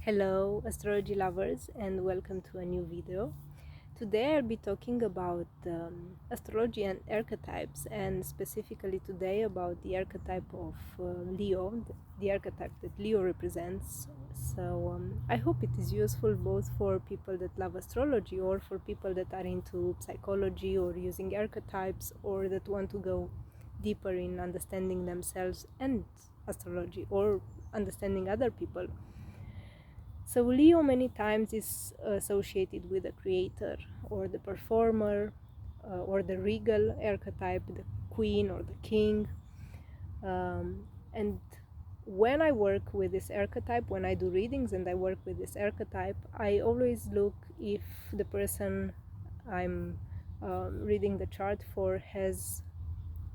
Hello astrology lovers and welcome to a new video. Today I'll be talking about astrology and archetypes, and specifically today about the archetype of Leo, the archetype that Leo represents. So I hope it is useful both for people that love astrology or for people that are into psychology or using archetypes, or that want to go deeper in understanding themselves and astrology or understanding other people. So Leo many times is associated with the creator or the performer or the regal archetype, the queen or the king. And when I work with this archetype, when I do readings and I work with this archetype, I always look if the person I'm reading the chart for has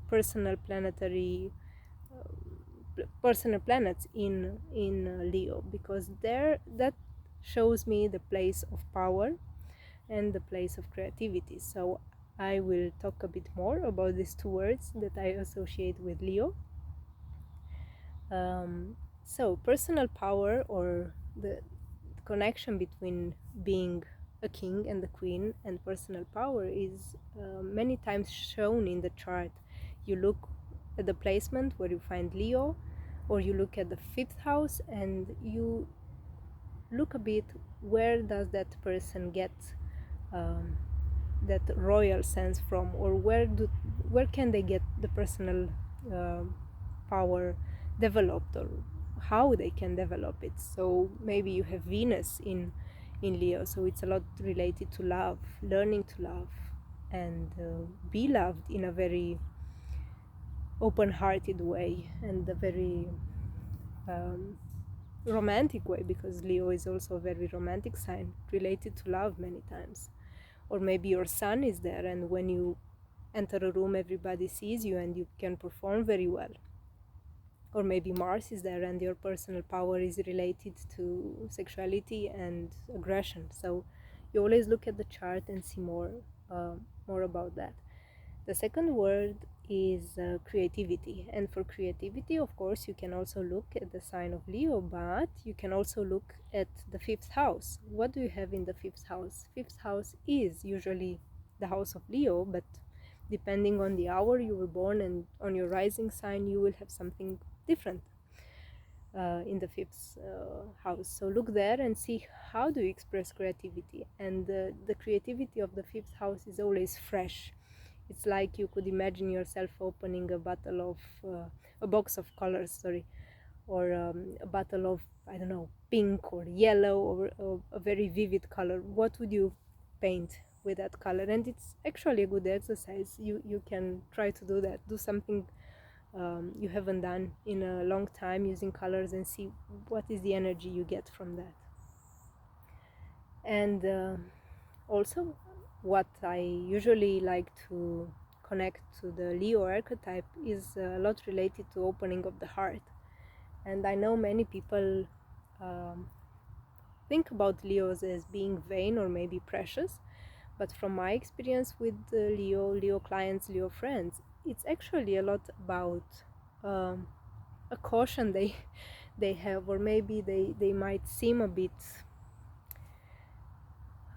personal planetary personal planets in Leo, because there that shows me the place of power and the place of creativity. So I will talk a bit more about these two words that I associate with Leo. So personal power, or the connection between being a king and the queen and personal power, is many times shown in the chart. You look at the placement where you find Leo, or you look at the fifth house and you look a bit where does that person get that royal sense from, or where can they get the personal uh, power developed, or how they can develop it. So maybe you have Venus in Leo, so it's a lot related to love, learning to love and be loved in a very open-hearted way and a very romantic way, because Leo is also a very romantic sign related to love many times. Or maybe your sun is there, and when you enter a room everybody sees you and you can perform very well. Or maybe Mars is there and your personal power is related to sexuality and aggression. So you always look at the chart and see more about that. The second word is creativity, and for creativity, of course, you can also look at the sign of Leo, but you can also look at the fifth house. What do you have in the fifth house? Fifth house is usually the house of Leo, but depending on the hour you were born and on your rising sign, you will have something different in the fifth house. So look there and see how do you express creativity. And the creativity of the fifth house is always fresh. It's like you could imagine yourself opening a box of colors, or a bottle of, I don't know, pink or yellow, or a very vivid color. What would you paint with that color? And it's actually a good exercise. You can try to do that. Do something you haven't done in a long time using colors, and see what is the energy you get from that. And also, what I usually like to connect to the Leo archetype is a lot related to opening of the heart. And I know many people think about Leos as being vain or maybe precious, but from my experience with Leo clients, Leo friends, it's actually a lot about a caution they have, or maybe they might seem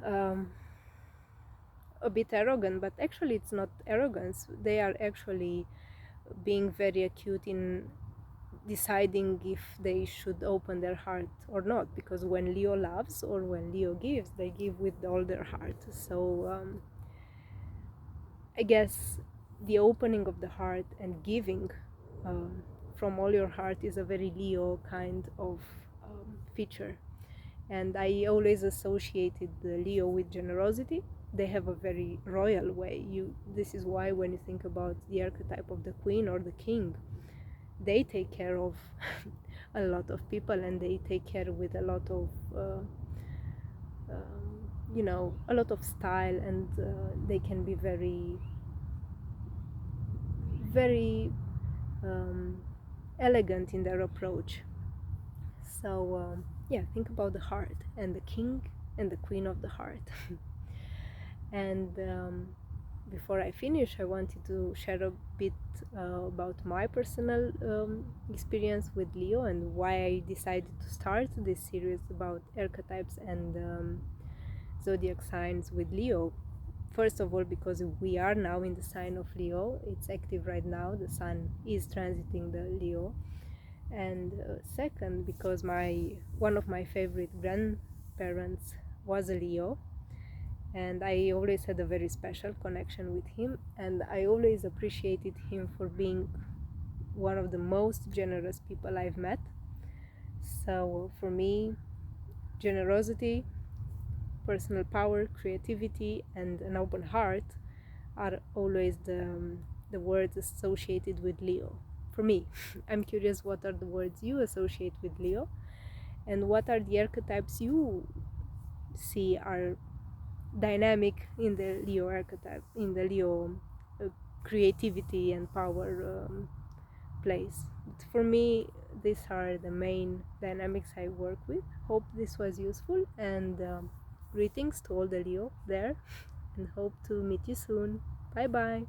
um, a bit arrogant, but actually it's not arrogance. They are actually being very acute in deciding if they should open their heart or not, because when Leo loves or when Leo gives, they give with all their heart. So I guess the opening of the heart and giving from all your heart is a very Leo kind of feature. And I always associated the Leo with generosity. They have a very royal way. This is why when you think about the archetype of the queen or the king, they take care of a lot of people, and they take care with a lot of a lot of style, and they can be very very elegant in their approach. So yeah, think about the heart and the king and the queen of the heart. And before I finish, I wanted to share a bit about my personal experience with Leo and why I decided to start this series about archetypes and zodiac signs with Leo. First of all, because we are now in the sign of Leo, it's active right now, the sun is transiting the Leo. And second, because one of my favorite grandparents was a Leo, and I always had a very special connection with him, and I always appreciated him for being one of the most generous people I've met. So for me, generosity, personal power, creativity, and an open heart are always the words associated with Leo. For me, I'm curious, what are the words you associate with Leo, and what are the archetypes you see are dynamic in the Leo archetype, in the Leo creativity and power place. But for me, these are the main dynamics I work with. Hope this was useful, and greetings to all the Leo there, and hope to meet you soon. Bye bye.